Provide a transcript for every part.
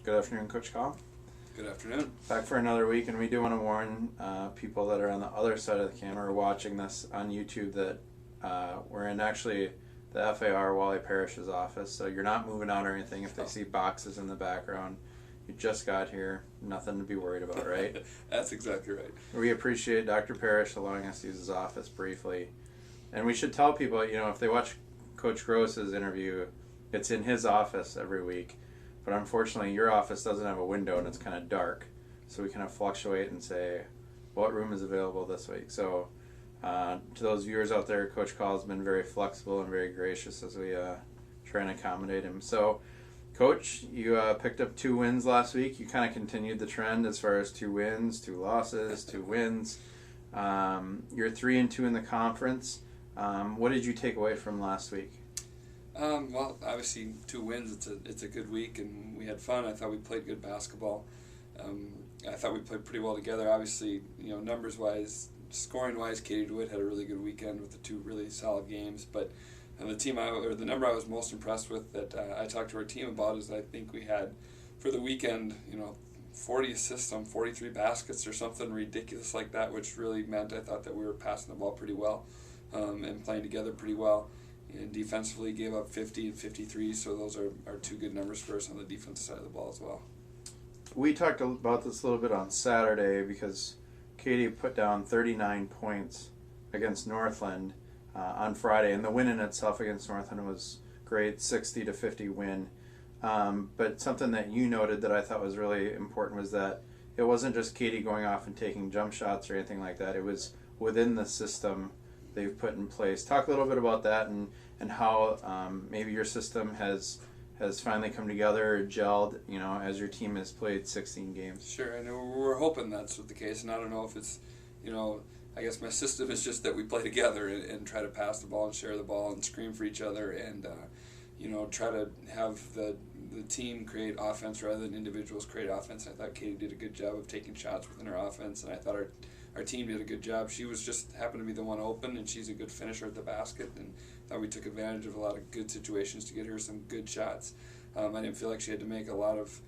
Good afternoon, Coach Kahl. Good afternoon. Back for another week, and we do want to warn people that are on the other side of the camera watching this on YouTube that we're in actually the FAR Wally Parish's office, so you're not moving out or anything. If they see boxes in the background, you just got here, nothing to be worried about, right? That's exactly right. We appreciate Dr. Parrish allowing us to use his office briefly. And we should tell people, if they watch Coach Gross's interview, it's in his office every week. But unfortunately, your office doesn't have a window and it's kind of dark. So we kind of fluctuate and say, what room is available this week? So to those viewers out there, Coach Kahl has been very flexible and very gracious as we try and accommodate him. So, Coach, you picked up 2 wins last week. You kind of continued the trend as far as 2 wins, 2 losses, 2 wins. You're 3-2 in the conference. What did you take away from last week? Well, obviously 2 wins. It's a good week, and we had fun. I thought we played good basketball. I thought we played pretty well together. Obviously, numbers-wise, scoring-wise, Katie DeWitt had a really good weekend with the 2 really solid games. But the number I was most impressed with that I talked to our team about is I think we had for the weekend, 40 assists on 43 baskets or something ridiculous like that, which really meant I thought that we were passing the ball pretty well and playing together pretty well. And defensively gave up 50 and 53, so those are 2 good numbers for us on the defensive side of the ball as well. We talked about this a little bit on Saturday because Katie put down 39 points against Northland on Friday, and the win in itself against Northland was great, 60-50 win. But something that you noted that I thought was really important was that it wasn't just Katie going off and taking jump shots or anything like that. It was within the system they've put in place. Talk a little bit about that and how maybe your system has finally come together, gelled, as your team has played 16 games. Sure, and we're hoping that's the case, and I don't know if it's, I guess my system is just that we play together and try to pass the ball and share the ball and scream for each other and, try to have the team create offense rather than individuals create offense. I thought Katie did a good job of taking shots within her offense, and I thought our team did a good job. She was just happened to be the one open, and she's a good finisher at the basket, and thought we took advantage of a lot of good situations to get her some good shots. I didn't feel like she had to make a lot of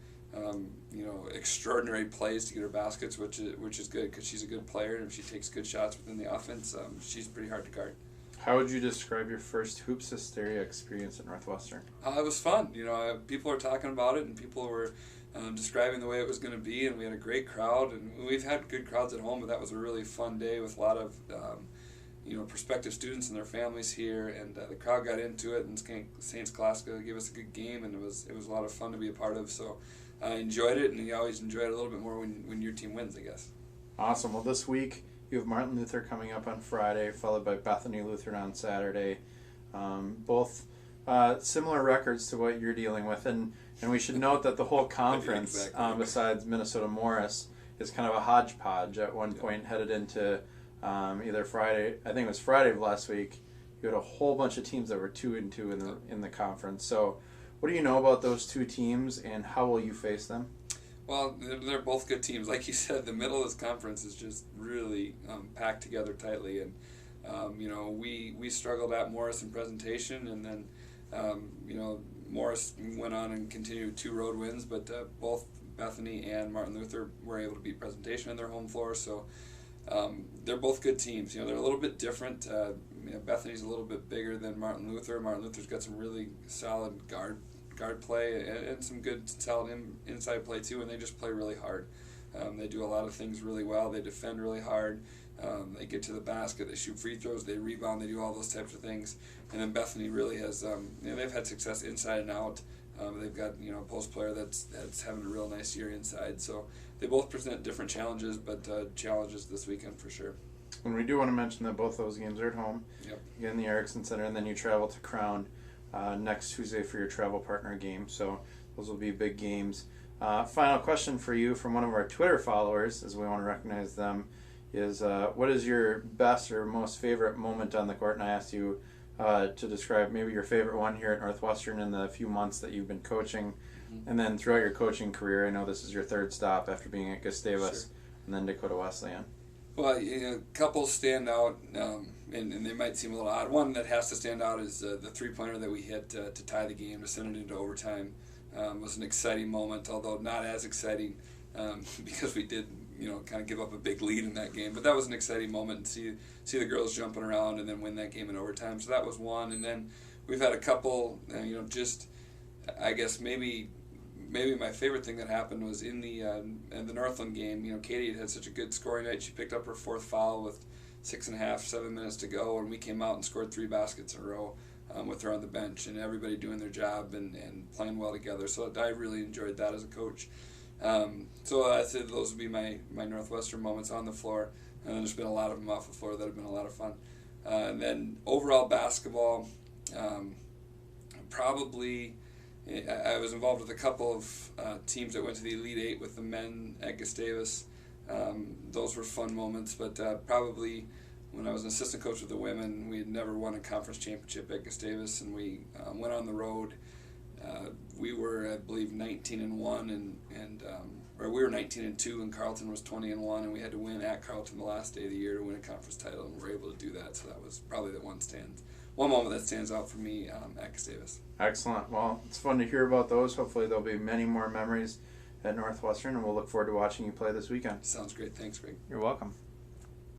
extraordinary plays to get her baskets, which is good because she's a good player, and if she takes good shots within the offense, she's pretty hard to guard. How would you describe your first Hoops Hysteria experience at Northwestern? It was fun. People are talking about it, and people were describing the way it was going to be, and we had a great crowd, and we've had good crowds at home, but that was a really fun day with a lot of prospective students and their families here, and the crowd got into it, and St. Scholastica gave us a good game, and it was a lot of fun to be a part of, so I enjoyed it, and you always enjoy it a little bit more when your team wins, I guess. Awesome. Well, this week you have Martin Luther coming up on Friday, followed by Bethany Lutheran on Saturday. Both similar records to what you're dealing with, and we should note that the whole conference, exactly. Besides Minnesota Morris, is kind of a hodgepodge. At one point headed into either Friday, I think it was Friday of last week, you had a whole bunch of teams that were 2-2 in the conference. So what do you know about those 2 teams, and how will you face them? Well, they're both good teams. Like you said, the middle of this conference is just really packed together tightly, and we struggled at Morris in presentation, and then Morris went on and continued 2 road wins, but both Bethany and Martin Luther were able to beat presentation on their home floor, so they're both good teams. They're a little bit different. Bethany's a little bit bigger than Martin Luther. Martin Luther's got some really solid guard play and some good solid inside play too, and they just play really hard. They do a lot of things really well. They defend really hard. They get to the basket. They shoot free throws. They rebound. They do all those types of things. And then Bethany really has. They've had success inside and out. They've got a post player that's having a real nice year inside. So they both present different challenges, but challenges this weekend for sure. And we do want to mention that both those games are at home. Yep. Again, the Ericksen Center, and then you travel to Crown next Tuesday for your travel partner game. So those will be big games. Final question for you from one of our Twitter followers, as we want to recognize them, is what is your best or most favorite moment on the court? And I asked you to describe maybe your favorite one here at Northwestern in the few months that you've been coaching. Mm-hmm. And then throughout your coaching career, I know this is your 3rd stop after being at Gustavus, sure. And then Dakota Wesleyan. Well, a couple stand out, and they might seem a little odd. One that has to stand out is the 3-pointer that we hit to tie the game, to send it into overtime. was an exciting moment, although not as exciting because we did, kind of give up a big lead in that game. But that was an exciting moment to see the girls jumping around and then win that game in overtime. So that was one. And then we've had a couple, I guess maybe my favorite thing that happened was in the Northland game. Katie had such a good scoring night. She picked up her 4th foul with 7 minutes to go, and we came out and scored 3 baskets in a row with her on the bench, and everybody doing their job and playing well together. So I really enjoyed that as a coach. So I said those would be my Northwestern moments on the floor, and then there's been a lot of them off the floor that have been a lot of fun. And then overall basketball, probably I was involved with a couple of teams that went to the Elite Eight with the men at Gustavus. Those were fun moments, but probably when I was an assistant coach with the women, we had never won a conference championship at Gustavus, and we went on the road. We were, I believe, 19-1, or we were 19-2, and Carleton was 20-1, and we had to win at Carleton the last day of the year to win a conference title, and we were able to do that. So that was probably the one moment that stands out for me at Gustavus. Excellent. Well, it's fun to hear about those. Hopefully there'll be many more memories at Northwestern, and we'll look forward to watching you play this weekend. Sounds great. Thanks, Greg. You're welcome.